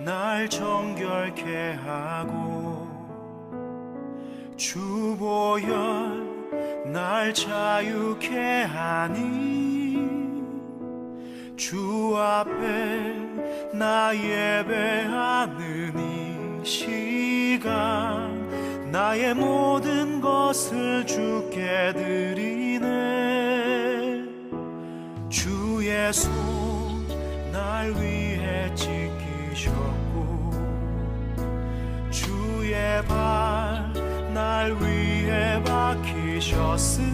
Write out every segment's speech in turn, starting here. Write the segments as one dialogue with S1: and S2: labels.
S1: 날 정결케 하고 주 보혈 날 자유케 하니 주 앞에 나 예배하는 이 시간 나의 모든 것을 주께 드리네. 주의 손 날 위해 지키셨고 주의 발 날 위해 박히셨으니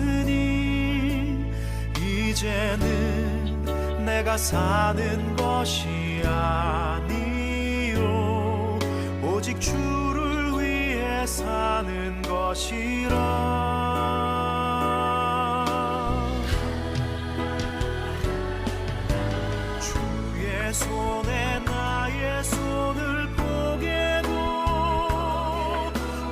S1: 이제는 내가 사는 것이 아니요 오직 주를 위해 사는 것이라. 주의 손에 나의 손을 포개고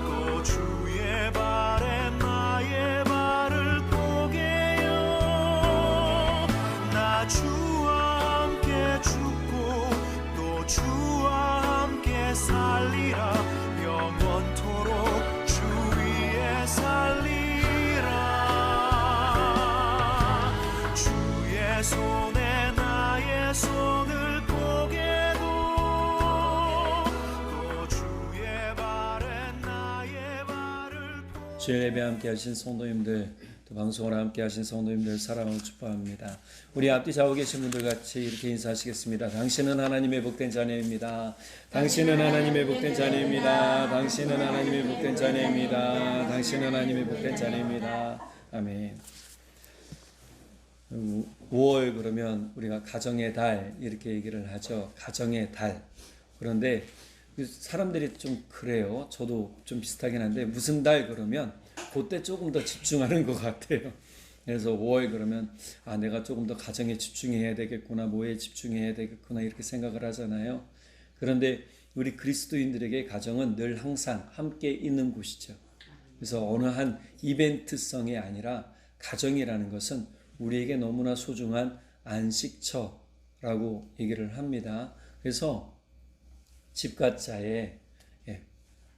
S1: 또 주의 발에 나의 발을 포개요. 나 주와 함께 죽고 또 주와 함께 살리라. 영원토록 주 위에 살리라. 주의 손에 나의 손을 포개고 또 주의 발에 나의 발을 포개고.
S2: 주일 예배 함께 하신 성도님들, 또 방송을 함께 하신 성도님들 사랑하고 축복합니다. 우리 앞뒤 좌우 계신 분들 같이 이렇게 인사하시겠습니다. 당신은 하나님의 복된 자녀입니다. 당신은 하나님의 복된 자녀입니다. 당신은 하나님의 복된 자녀입니다. 당신은 하나님의 복된 자녀입니다. 아멘. 5월 그러면 우리가 가정의 달 이렇게 얘기를 하죠. 가정의 달. 그런데 사람들이 좀 그래요. 저도 좀 비슷하긴 한데 무슨 달 그러면 그때 조금 더 집중하는 것 같아요. 그래서 5월 그러면 내가 조금 더 가정에 집중해야 되겠구나, 뭐에 집중해야 되겠구나 이렇게 생각을 하잖아요. 그런데 우리 그리스도인들에게 가정은 늘 항상 함께 있는 곳이죠. 그래서 어느 한 이벤트성이 아니라 가정이라는 것은 우리에게 너무나 소중한 안식처라고 얘기를 합니다. 그래서 집가자에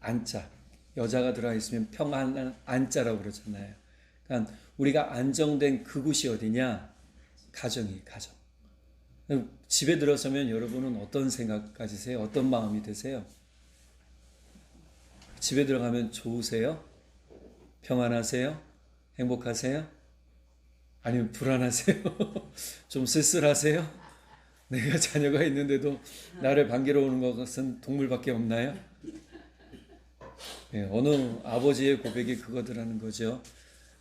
S2: 안자, 여자가 들어가 있으면 평안한 안자라고 그러잖아요. 그러니까 우리가 안정된 그곳이 어디냐? 가정이 가정. 집에 들어서면 여러분은 어떤 생각 가지세요? 어떤 마음이 드세요? 집에 들어가면 좋으세요? 평안하세요? 행복하세요? 아니면 불안하세요? 좀 쓸쓸하세요? 내가 자녀가 있는데도 나를 반기러 오는 것은 동물밖에 없나요? 어느 아버지의 고백이 그거더라는 거죠.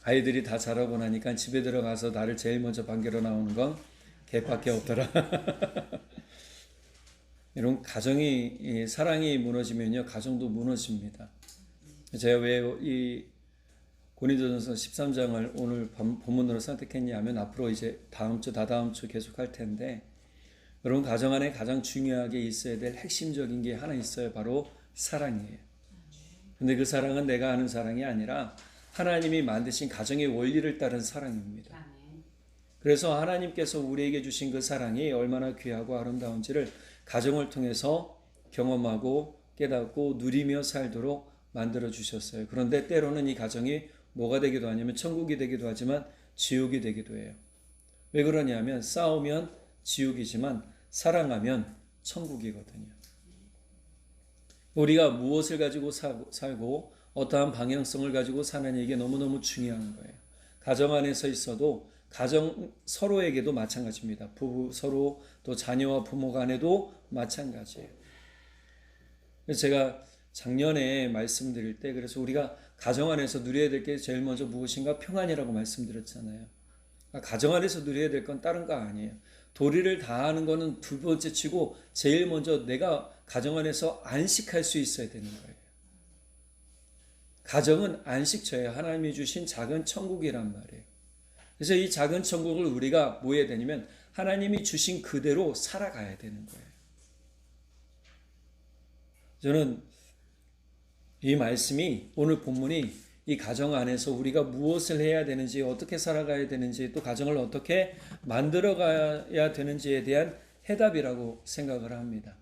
S2: 아이들이 다 자라고 나니까 집에 들어가서 나를 제일 먼저 반기러 나오는 건 개밖에 없더라. 이런 가정이, 사랑이 무너지면요, 가정도 무너집니다. 제가 왜 이 고린도전서 13장을 오늘 본문으로 선택했냐면 앞으로 이제 다음 주, 다다음 주 계속 할 텐데, 여러분 가정 안에 가장 중요하게 있어야 될 핵심적인 게 하나 있어요. 바로 사랑이에요. 근데 그 사랑은 내가 아는 사랑이 아니라 하나님이 만드신 가정의 원리를 따른 사랑입니다. 그래서 하나님께서 우리에게 주신 그 사랑이 얼마나 귀하고 아름다운지를 가정을 통해서 경험하고 깨닫고 누리며 살도록 만들어 주셨어요. 그런데 때로는 이 가정이 뭐가 되기도 하냐면 천국이 되기도 하지만 지옥이 되기도 해요. 왜 그러냐면 싸우면 지옥이지만 사랑하면 천국이거든요. 우리가 무엇을 가지고 살고 어떠한 방향성을 가지고 사는 이게 너무너무 중요한 거예요. 가정 안에서 있어도 가정 서로에게도 마찬가지입니다. 부부 서로 또 자녀와 부모 간에도 마찬가지예요. 그래서 제가 작년에 말씀드릴 때 그래서 우리가 가정 안에서 누려야 될 게 제일 먼저 무엇인가? 평안이라고 말씀드렸잖아요. 가정 안에서 누려야 될 건 다른 거 아니에요. 도리를 다하는 거는 두 번째 치고 제일 먼저 내가 가정 안에서 안식할 수 있어야 되는 거예요. 가정은 안식처예요. 하나님이 주신 작은 천국이란 말이에요. 그래서 이 작은 천국을 우리가 뭐 해야 되냐면 하나님이 주신 그대로 살아가야 되는 거예요. 저는 이 말씀이 오늘 본문이 이 가정 안에서 우리가 무엇을 해야 되는지 어떻게 살아가야 되는지 또 가정을 어떻게 만들어가야 되는지에 대한 해답이라고 생각을 합니다.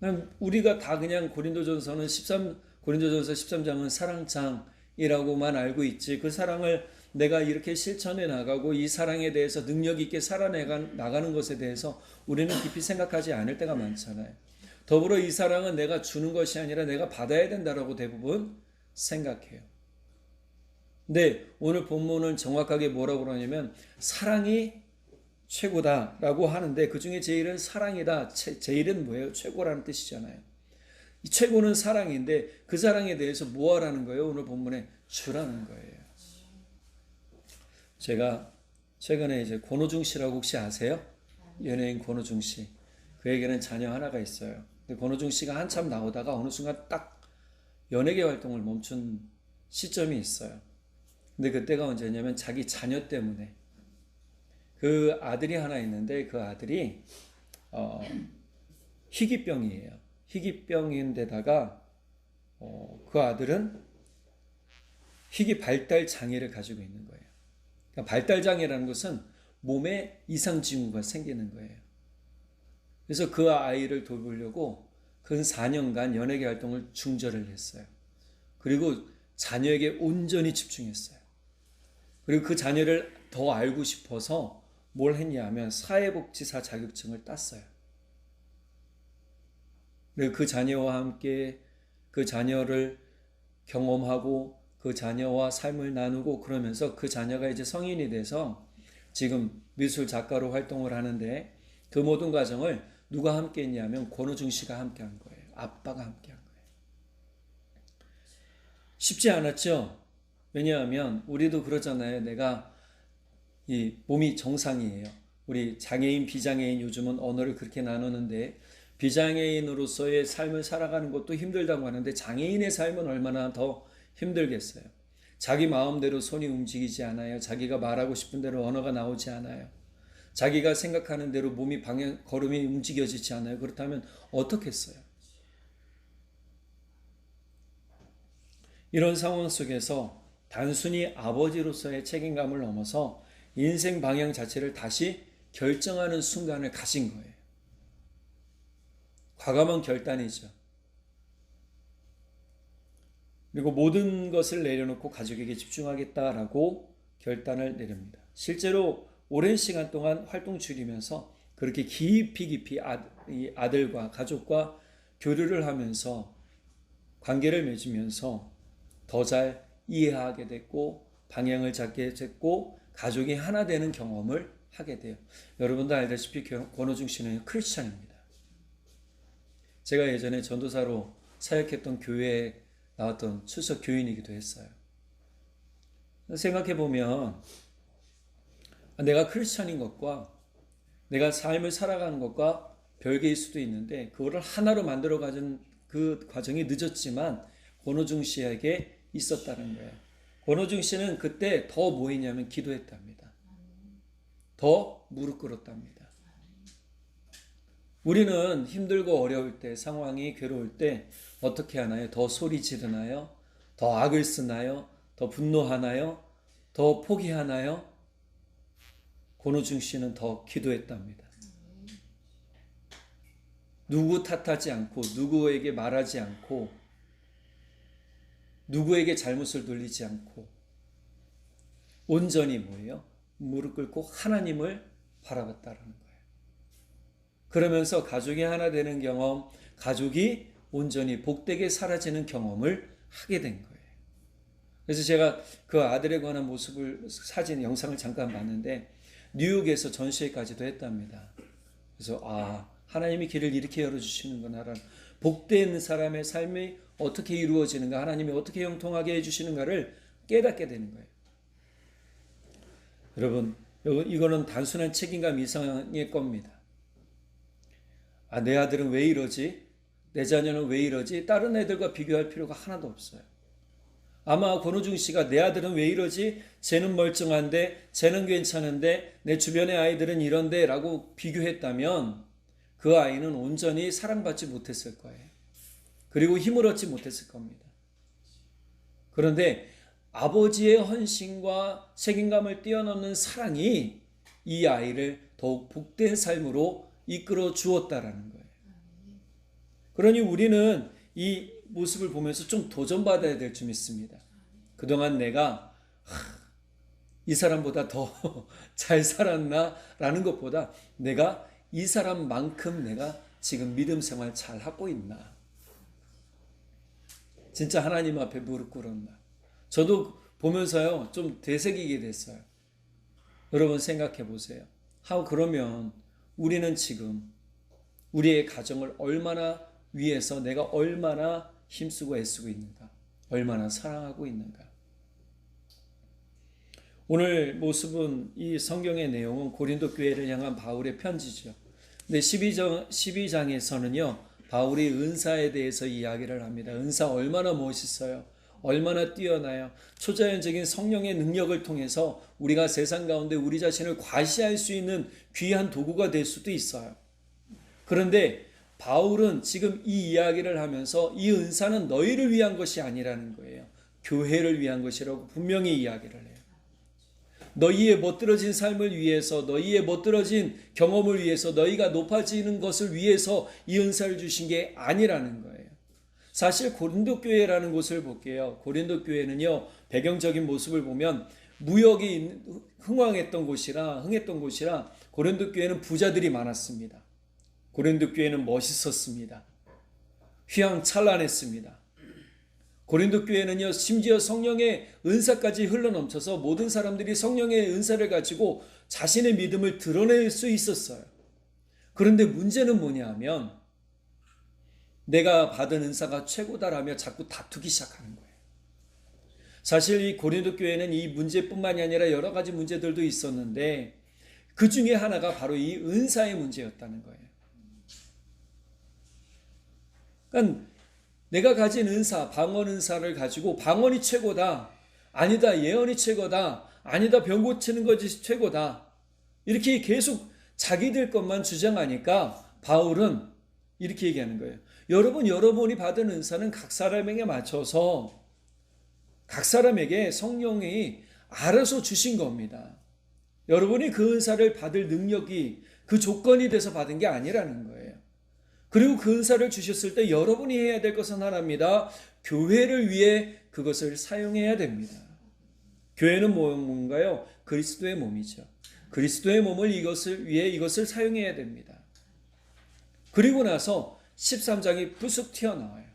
S2: 그럼 우리가 다 그냥 고린도전서 13장은 사랑장이라고만 알고 있지, 그 사랑을 내가 이렇게 실천해 나가고 이 사랑에 대해서 능력 있게 살아나가는 것에 대해서 우리는 깊이 생각하지 않을 때가 많잖아요. 더불어 이 사랑은 내가 주는 것이 아니라 내가 받아야 된다라고 대부분 생각해요. 근데 오늘 본문은 정확하게 뭐라고 그러냐면 사랑이 최고다라고 하는데, 그 중에 제일은 사랑이다. 제일은 뭐예요? 최고라는 뜻이잖아요. 이 최고는 사랑인데 그 사랑에 대해서 뭐 하라는 거예요? 오늘 본문에 주라는 거예요. 제가 최근에 이제 권호중 씨라고 혹시 아세요? 연예인 권호중 씨. 그에게는 자녀 하나가 있어요. 근데 권호중 씨가 한참 나오다가 어느 순간 딱 연예계 활동을 멈춘 시점이 있어요. 근데 그때가 언제냐면 자기 자녀 때문에. 그 아들이 하나 있는데 그 아들이 희귀병이에요. 희귀병인데다가 그 아들은 희귀 발달 장애를 가지고 있는 거예요. 그러니까 발달 장애라는 것은 몸에 이상 징후가 생기는 거예요. 그래서 그 아이를 돌보려고 근 4년간 연예계 활동을 중절을 했어요. 그리고 자녀에게 온전히 집중했어요. 그리고 그 자녀를 더 알고 싶어서 뭘 했냐면 사회복지사 자격증을 땄어요. 그리고 그 자녀와 함께 그 자녀를 경험하고 그 자녀와 삶을 나누고 그러면서 그 자녀가 이제 성인이 돼서 지금 미술 작가로 활동을 하는데, 그 모든 과정을 누가 함께 했냐면 권호중 씨가 함께 한 거예요. 아빠가 함께 한 거예요. 쉽지 않았죠? 왜냐하면 우리도 그러잖아요. 내가 이 몸이 정상이에요. 우리 장애인, 비장애인 요즘은 언어를 그렇게 나누는데, 비장애인으로서의 삶을 살아가는 것도 힘들다고 하는데 장애인의 삶은 얼마나 더 힘들겠어요. 자기 마음대로 손이 움직이지 않아요. 자기가 말하고 싶은 대로 언어가 나오지 않아요. 자기가 생각하는 대로 몸이 걸음이 움직여지지 않아요. 그렇다면 어떻겠어요? 이런 상황 속에서 단순히 아버지로서의 책임감을 넘어서 인생 방향 자체를 다시 결정하는 순간을 가신 거예요. 과감한 결단이죠. 그리고 모든 것을 내려놓고 가족에게 집중하겠다라고 결단을 내립니다. 실제로 오랜 시간 동안 활동 중이면서 그렇게 깊이 아들과 가족과 교류를 하면서 관계를 맺으면서 더 잘 이해하게 됐고 방향을 잡게 됐고 가족이 하나 되는 경험을 하게 돼요. 여러분도 알다시피 권호중 씨는 크리스찬입니다. 제가 예전에 전도사로 사역했던 교회에 나왔던 출석 교인이기도 했어요. 생각해보면 내가 크리스찬인 것과 내가 삶을 살아가는 것과 별개일 수도 있는데, 그거를 하나로 만들어 가진 그 과정이 늦었지만 권호중 씨에게 있었다는 거예요. 권호중 씨는 그때 더 뭐 했냐면 기도했답니다. 더 무릎 꿇었답니다. 우리는 힘들고 어려울 때, 상황이 괴로울 때 어떻게 하나요? 더 소리 지르나요? 더 악을 쓰나요? 더 분노하나요? 더 포기하나요? 권호중 씨는 더 기도했답니다. 누구 탓하지 않고, 누구에게 말하지 않고, 누구에게 잘못을 돌리지 않고 온전히 뭐예요? 무릎 꿇고 하나님을 바라봤다라는 거예요. 그러면서 가족이 하나 되는 경험, 가족이 온전히 복되게 사라지는 경험을 하게 된 거예요. 그래서 제가 그 아들에 관한 모습을, 사진, 영상을 잠깐 봤는데 뉴욕에서 전시회까지도 했답니다. 그래서 하나님이 길을 이렇게 열어주시는구나라는, 복된 사람의 삶이 어떻게 이루어지는가, 하나님이 어떻게 형통하게 해주시는가를 깨닫게 되는 거예요. 여러분, 이거는 단순한 책임감 이상의 겁니다. 내 아들은 왜 이러지? 내 자녀는 왜 이러지? 다른 애들과 비교할 필요가 하나도 없어요. 아마 권호중 씨가 내 아들은 왜 이러지? 쟤는 멀쩡한데, 쟤는 괜찮은데, 내 주변의 아이들은 이런데 라고 비교했다면 그 아이는 온전히 사랑받지 못했을 거예요. 그리고 힘을 얻지 못했을 겁니다. 그런데 아버지의 헌신과 책임감을 뛰어넘는 사랑이 이 아이를 더욱 복된 삶으로 이끌어 주었다라는 거예요. 그러니 우리는 이 모습을 보면서 좀 도전받아야 될 줄 믿습니다. 그동안 내가 이 사람보다 더 잘 살았나? 라는 것보다 내가 이 사람만큼 내가 지금 믿음 생활 잘 하고 있나? 진짜 하나님 앞에 무릎 꿇었나? 저도 보면서요, 좀 되새기게 됐어요. 여러분 생각해 보세요. 그러면 우리는 지금 우리의 가정을 얼마나 위해서 내가 얼마나 힘쓰고 애쓰고 있는가? 얼마나 사랑하고 있는가? 오늘 모습은 이 성경의 내용은 고린도 교회를 향한 바울의 편지죠. 근데 12장에서는요, 바울이 은사에 대해서 이야기를 합니다. 은사 얼마나 멋있어요. 얼마나 뛰어나요. 초자연적인 성령의 능력을 통해서 우리가 세상 가운데 우리 자신을 과시할 수 있는 귀한 도구가 될 수도 있어요. 그런데 바울은 지금 이 이야기를 하면서 이 은사는 너희를 위한 것이 아니라는 거예요. 교회를 위한 것이라고 분명히 이야기를 해요. 너희의 멋들어진 삶을 위해서, 너희의 멋들어진 경험을 위해서, 너희가 높아지는 것을 위해서 이 은사를 주신 게 아니라는 거예요. 사실 고린도 교회라는 곳을 볼게요. 고린도 교회는요, 배경적인 모습을 보면 무역이 흥했던 곳이라 고린도 교회는 부자들이 많았습니다. 고린도 교회는 멋있었습니다. 휘황찬란했습니다. 고린도 교회는요, 심지어 성령의 은사까지 흘러넘쳐서 모든 사람들이 성령의 은사를 가지고 자신의 믿음을 드러낼 수 있었어요. 그런데 문제는 뭐냐 하면 내가 받은 은사가 최고다라며 자꾸 다투기 시작하는 거예요. 사실 이 고린도 교회는 이 문제뿐만이 아니라 여러 가지 문제들도 있었는데 그 중에 하나가 바로 이 은사의 문제였다는 거예요. 그러니까 내가 가진 은사, 방언 은사를 가지고 방언이 최고다, 아니다 예언이 최고다, 아니다 병 고치는 것이 최고다, 이렇게 계속 자기들 것만 주장하니까 바울은 이렇게 얘기하는 거예요. 여러분이 받은 은사는 각 사람에게 맞춰서 각 사람에게 성령이 알아서 주신 겁니다. 여러분이 그 은사를 받을 능력이 그 조건이 돼서 받은 게 아니라는 거예요. 그리고 그 은사를 주셨을 때 여러분이 해야 될 것은 하나입니다. 교회를 위해 그것을 사용해야 됩니다. 교회는 뭔가요? 그리스도의 몸이죠. 그리스도의 몸을 이것을 사용해야 됩니다. 그리고 나서 13장이 부숙 튀어나와요.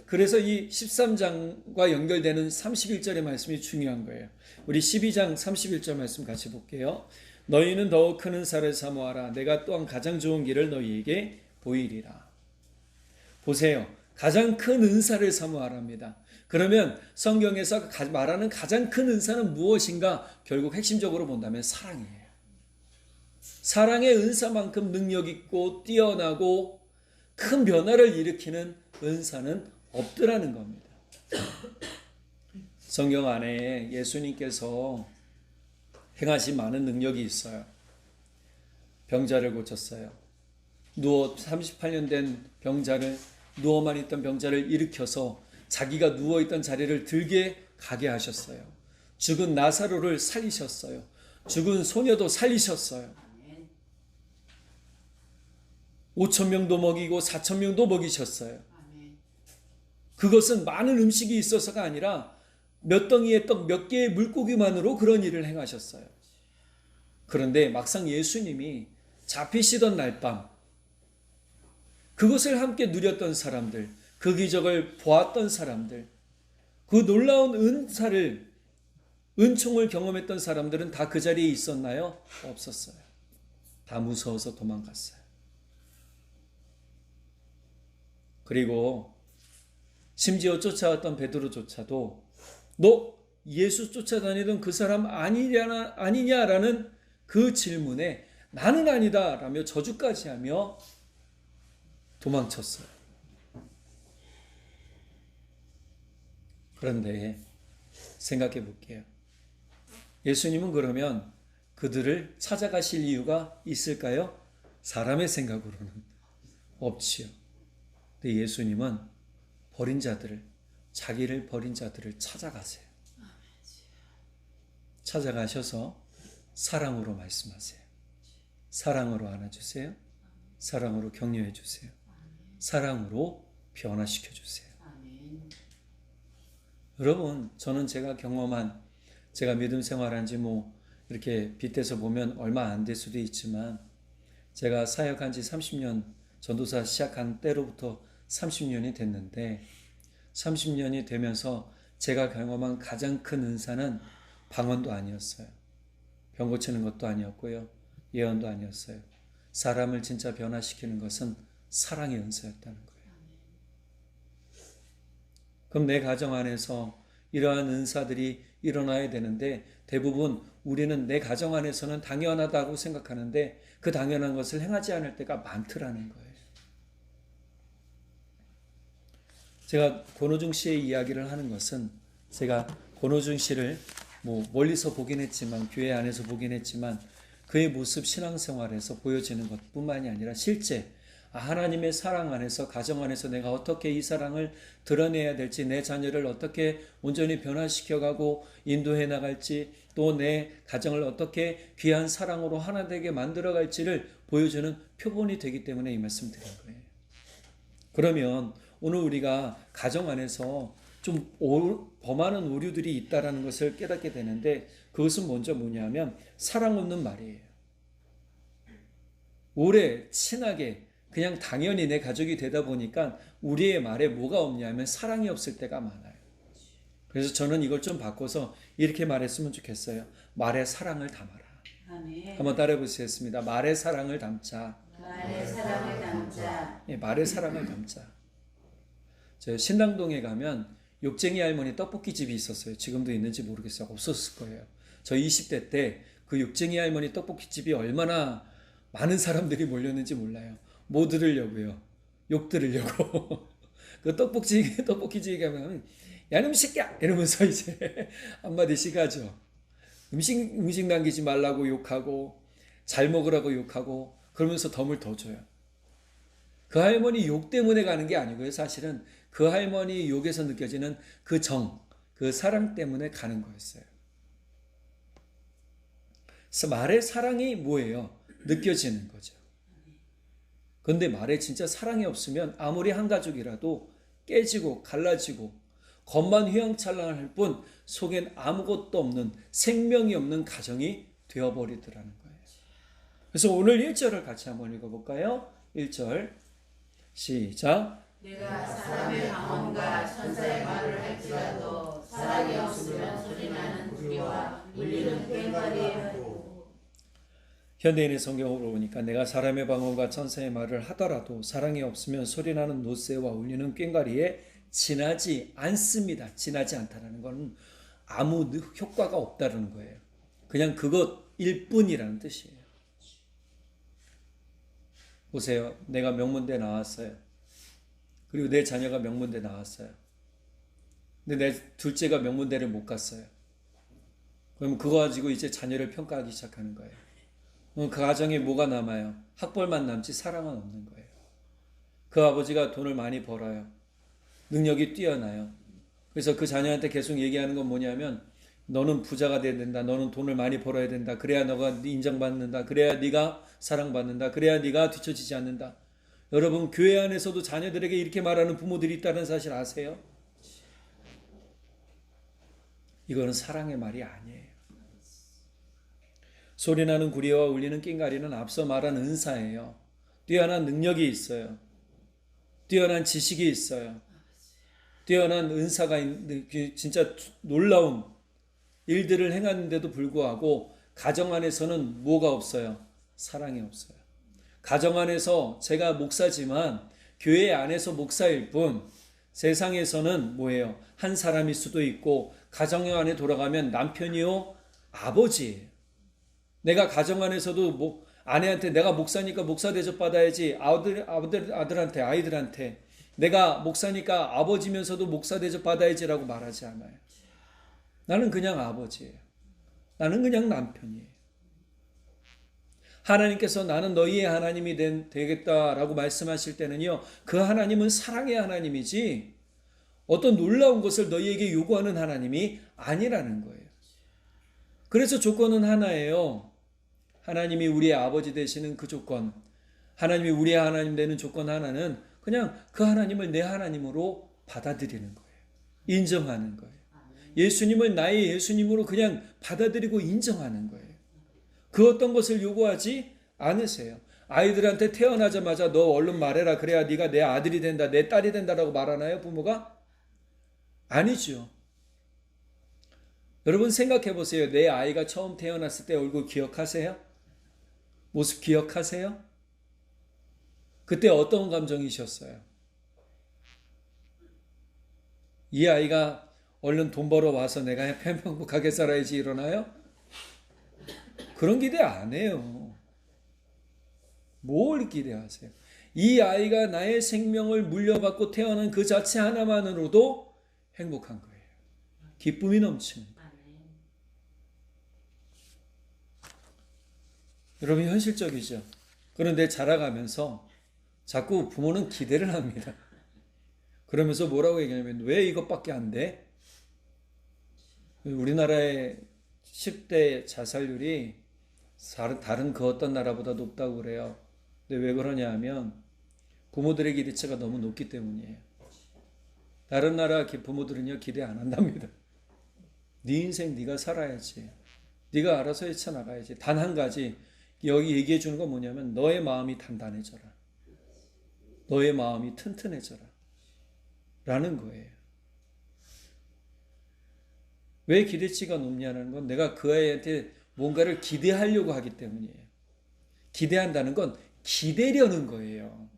S2: 그래서 이 13장과 연결되는 31절의 말씀이 중요한 거예요. 우리 12장 31절 말씀 같이 볼게요. 너희는 더욱 큰 은사를 사모하라. 내가 또한 가장 좋은 길을 너희에게 보이리라. 보세요. 가장 큰 은사를 사모하랍니다. 그러면 성경에서 말하는 가장 큰 은사는 무엇인가? 결국 핵심적으로 본다면 사랑이에요. 사랑의 은사만큼 능력 있고 뛰어나고 큰 변화를 일으키는 은사는 없더라는 겁니다. 성경 안에 예수님께서 행하신 많은 능력이 있어요. 병자를 고쳤어요. 38년 된 병자를, 누워만 있던 병자를 일으켜서 자기가 누워있던 자리를 들게 가게 하셨어요. 죽은 나사로를 살리셨어요. 죽은 소녀도 살리셨어요. 5,000명도 먹이고 4,000명도 먹이셨어요. 그것은 많은 음식이 있어서가 아니라 몇 덩이의 떡, 몇 개의 물고기만으로 그런 일을 행하셨어요. 그런데 막상 예수님이 잡히시던 날밤, 그것을 함께 누렸던 사람들, 그 기적을 보았던 사람들, 그 놀라운 은총을 경험했던 사람들은 다 그 자리에 있었나요? 없었어요. 다 무서워서 도망갔어요. 그리고 심지어 쫓아왔던 베드로조차도 너 예수 쫓아다니던 그 사람 아니냐라는 그 질문에 나는 아니다 라며 저주까지 하며 도망쳤어요. 그런데 생각해 볼게요. 예수님은 그러면 그들을 찾아가실 이유가 있을까요? 사람의 생각으로는 없지요. 근데 예수님은 자기를 버린 자들을 찾아가세요. 찾아가셔서 사랑으로 말씀하세요. 사랑으로 안아주세요. 사랑으로 격려해 주세요. 사랑으로 변화시켜 주세요. 여러분, 저는 제가 경험한, 제가 믿음 생활한 지 이렇게 빗대서 보면 얼마 안 될 수도 있지만, 제가 사역한 지 30년, 전도사 시작한 때로부터 30년이 됐는데, 30년이 되면서 제가 경험한 가장 큰 은사는 방언도 아니었어요. 병 고치는 것도 아니었고요. 예언도 아니었어요. 사람을 진짜 변화시키는 것은 사랑의 은사였다는 거예요. 그럼 내 가정 안에서 이러한 은사들이 일어나야 되는데, 대부분 우리는 내 가정 안에서는 당연하다고 생각하는데 그 당연한 것을 행하지 않을 때가 많더라는 거예요. 제가 권호중 씨의 이야기를 하는 것은, 제가 권호중 씨를 멀리서 보긴 했지만, 교회 안에서 보긴 했지만, 그의 모습, 신앙생활에서 보여지는 것뿐만이 아니라 실제 하나님의 사랑 안에서, 가정 안에서 내가 어떻게 이 사랑을 드러내야 될지, 내 자녀를 어떻게 온전히 변화시켜가고 인도해 나갈지, 또 내 가정을 어떻게 귀한 사랑으로 하나 되게 만들어갈지를 보여주는 표본이 되기 때문에 이 말씀 드린 거예요. 그러면 오늘 우리가 가정 안에서 좀 범하는 오류들이 있다는 것을 깨닫게 되는데, 그것은 먼저 뭐냐면 사랑 없는 말이에요. 오래 친하게 그냥 당연히 내 가족이 되다 보니까 우리의 말에 뭐가 없냐면 사랑이 없을 때가 많아요. 그래서 저는 이걸 좀 바꿔서 이렇게 말했으면 좋겠어요. 말에 사랑을 담아라.
S3: 아멘.
S2: 한번 따라해 보시겠습니다. 말에 사랑을 담자.
S3: 말에 사랑을 담자.
S2: 예, 말에 사랑을 담자. 저 신당동에 가면 욕쟁이 할머니 떡볶이 집이 있었어요. 지금도 있는지 모르겠어요. 없었을 거예요. 저 20대 때 그 욕쟁이 할머니 떡볶이 집이 얼마나 많은 사람들이 몰렸는지 몰라요. 뭐 들으려고요? 욕 들으려고. 그 떡볶이 집에 가면 야 놈 새끼야 이러면서 이제 한마디씩 하죠. 음식 남기지 말라고 욕하고 잘 먹으라고 욕하고 그러면서 덤을 더 줘요. 그 할머니 욕 때문에 가는 게 아니고요. 사실은 그 할머니 욕에서 느껴지는 그 정, 그 사랑 때문에 가는 거였어요. 그래서 말의 사랑이 뭐예요? 느껴지는 거죠. 그런데 말에 진짜 사랑이 없으면 아무리 한 가족이라도 깨지고 갈라지고 겉만 휘황찬란할 뿐 속엔 아무것도 없는, 생명이 없는 가정이 되어버리더라는 거예요. 그래서 오늘 1절을 같이 한번 읽어볼까요? 1절 시작.
S3: 내가 사람의 방언과 천사의 말을 할지라도 사랑이 없으면 소리나는 구리와 울리는 꽹과리에.
S2: 현대인의 성경을 보니까 내가 사람의 방언과 천사의 말을 하더라도 사랑이 없으면 소리나는 노새와 울리는 꽹과리에 지나지 않습니다. 지나지 않다는 건 아무 효과가 없다는 거예요. 그냥 그것일 뿐이라는 뜻이에요. 보세요. 내가 명문대 나왔어요. 그리고 내 자녀가 명문대 나왔어요. 근데 내 둘째가 명문대를 못 갔어요. 그럼 그거 가지고 이제 자녀를 평가하기 시작하는 거예요. 그럼 그 가정에 뭐가 남아요? 학벌만 남지 사랑은 없는 거예요. 그 아버지가 돈을 많이 벌어요. 능력이 뛰어나요. 그래서 그 자녀한테 계속 얘기하는 건 뭐냐면 너는 부자가 돼야 된다. 너는 돈을 많이 벌어야 된다. 그래야 너가 인정받는다. 그래야 네가 사랑받는다. 그래야 네가 뒤처지지 않는다. 여러분, 교회 안에서도 자녀들에게 이렇게 말하는 부모들이 있다는 사실 아세요? 이거는 사랑의 말이 아니에요. 소리나는 구리와 울리는 꽹과리는 앞서 말한 은사예요. 뛰어난 능력이 있어요. 뛰어난 지식이 있어요. 뛰어난 은사가 있는, 진짜 놀라운 일들을 행하는데도 불구하고 가정 안에서는 뭐가 없어요? 사랑이 없어요. 가정 안에서 제가 목사지만 교회 안에서 목사일 뿐, 세상에서는 뭐예요? 한 사람일 수도 있고 가정 안에 돌아가면 남편이요 아버지예요. 내가 가정 안에서도 아내한테 내가 목사니까 목사 대접 받아야지, 아들한테, 아이들한테 내가 목사니까 아버지면서도 목사 대접 받아야지라고 말하지 않아요. 나는 그냥 아버지예요. 나는 그냥 남편이에요. 하나님께서 나는 너희의 하나님이 되겠다라고 말씀하실 때는요, 그 하나님은 사랑의 하나님이지 어떤 놀라운 것을 너희에게 요구하는 하나님이 아니라는 거예요. 그래서 조건은 하나예요. 하나님이 우리의 아버지 되시는 그 조건, 하나님이 우리의 하나님 되는 조건 하나는 그냥 그 하나님을 내 하나님으로 받아들이는 거예요. 인정하는 거예요. 예수님을 나의 예수님으로 그냥 받아들이고 인정하는 거예요. 그 어떤 것을 요구하지 않으세요. 아이들한테 태어나자마자 너 얼른 말해라. 그래야 네가 내 아들이 된다, 내 딸이 된다라고 말하나요, 부모가? 아니죠. 여러분 생각해 보세요. 내 아이가 처음 태어났을 때 얼굴 기억하세요? 모습 기억하세요? 그때 어떤 감정이셨어요? 이 아이가 얼른 돈 벌어 와서 내가 행복하게 살아야지 이러나요? 그런 기대 안 해요. 뭘 기대하세요? 이 아이가 나의 생명을 물려받고 태어난 그 자체 하나만으로도 행복한 거예요. 기쁨이 넘치는 거예요. 여러분 현실적이죠. 그런데 자라가면서 자꾸 부모는 기대를 합니다. 그러면서 뭐라고 얘기하냐면 왜 이것밖에 안 돼? 우리나라의 10대 자살률이 다른 그 어떤 나라보다 높다고 그래요. 근데 왜 그러냐 하면 부모들의 기대치가 너무 높기 때문이에요. 다른 나라 부모들은요 기대 안 한답니다. 네 인생 네가 살아야지. 네가 알아서 헤쳐나가야지. 단 한 가지 여기 얘기해 주는 건 뭐냐면 너의 마음이 단단해져라. 너의 마음이 튼튼해져라. 라는 거예요. 왜 기대치가 높냐는 건 내가 그 아이한테 뭔가를 기대하려고 하기 때문이에요. 기대한다는 건 기대려는 거예요.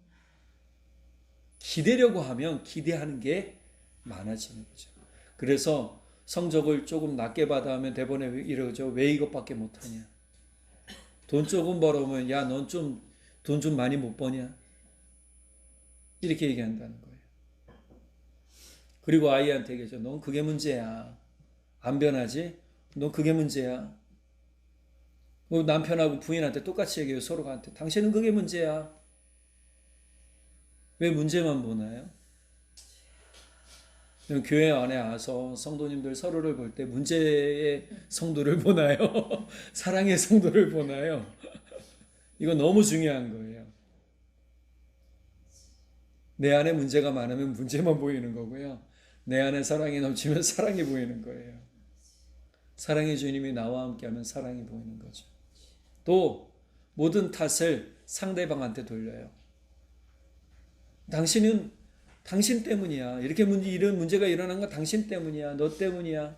S2: 기대려고 하면 기대하는 게 많아지는 거죠. 그래서 성적을 조금 낮게 받아 하면 대본에 이러죠. 왜 이것밖에 못하냐. 돈 조금 벌어오면 야, 넌 좀 돈 좀 많이 못 버냐. 이렇게 얘기한다는 거예요. 그리고 아이한테 얘기하죠. 넌 그게 문제야. 안 변하지? 넌 그게 문제야. 남편하고 부인한테 똑같이 얘기해요. 서로한테. 당신은 그게 문제야. 왜 문제만 보나요? 교회 안에 와서 성도님들 서로를 볼 때 문제의 성도를 보나요? 사랑의 성도를 보나요? 이거 너무 중요한 거예요. 내 안에 문제가 많으면 문제만 보이는 거고요. 내 안에 사랑이 넘치면 사랑이 보이는 거예요. 사랑의 주님이 나와 함께하면 사랑이 보이는 거죠. 또 모든 탓을 상대방한테 돌려요. 당신은 당신 때문이야. 이런 문제가 일어난 건 당신 때문이야. 너 때문이야.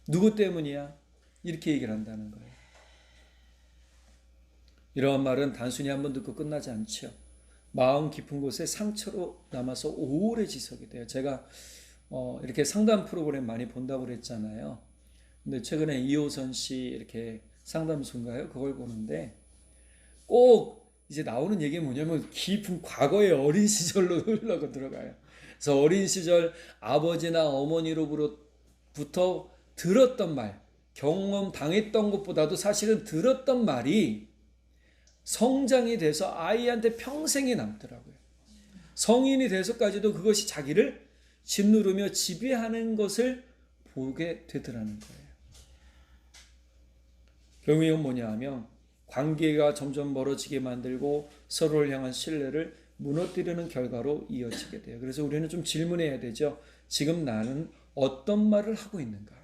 S2: 누구 때문이야. 이렇게 얘기를 한다는 거예요. 이러한 말은 단순히 한번 듣고 끝나지 않죠. 마음 깊은 곳에 상처로 남아서 오래 지속이 돼요. 제가 이렇게 상담 프로그램 많이 본다고 그랬잖아요. 근데 최근에 이호선 씨 이렇게 상담소인가요? 그걸 보는데 꼭 이제 나오는 얘기가 뭐냐면 깊은 과거의 어린 시절로 흘러가 들어가요. 그래서 어린 시절 아버지나 어머니로부터 들었던 말, 경험 당했던 것보다도 사실은 들었던 말이 성장이 돼서 아이한테 평생이 남더라고요. 성인이 돼서까지도 그것이 자기를 짓누르며 지배하는 것을 보게 되더라는 거예요. 결국은 뭐냐 하면 관계가 점점 멀어지게 만들고 서로를 향한 신뢰를 무너뜨리는 결과로 이어지게 돼요. 그래서 우리는 좀 질문해야 되죠. 지금 나는 어떤 말을 하고 있는가?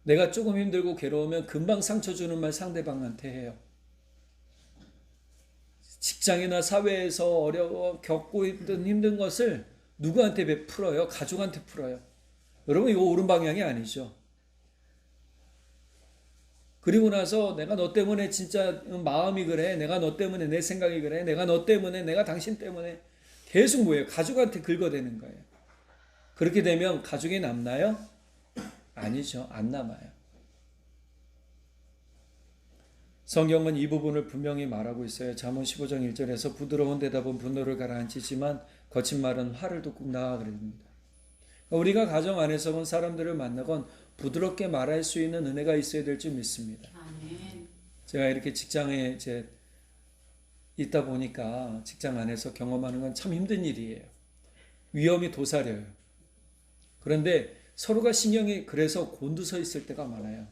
S2: 내가 조금 힘들고 괴로우면 금방 상처 주는 말 상대방한테 해요. 직장이나 사회에서 어려워 겪고 있던 힘든 것을 누구한테 풀어요? 가족한테 풀어요. 여러분 이거 옳은 방향이 아니죠. 그리고 나서 내가 너 때문에 진짜 마음이 그래. 내가 너 때문에 내 생각이 그래. 내가 너 때문에 내가 당신 때문에 계속 뭐예요? 가족한테 긁어대는 거예요. 그렇게 되면 가족이 남나요? 아니죠. 안 남아요. 성경은 이 부분을 분명히 말하고 있어요. 잠언 15장 1절에서 부드러운 대답은 분노를 가라앉히지만 거친 말은 화를 돋군다 그럽니다. 우리가 가정 안에서건 사람들을 만나건 부드럽게 말할 수 있는 은혜가 있어야 될 줄 믿습니다.
S3: 아멘.
S2: 제가 이렇게 직장에 있다 보니까 직장 안에서 경험하는 건 참 힘든 일이에요. 위험이 도사려요. 그런데 서로가 신경이 그래서 곤두서 있을 때가 많아요.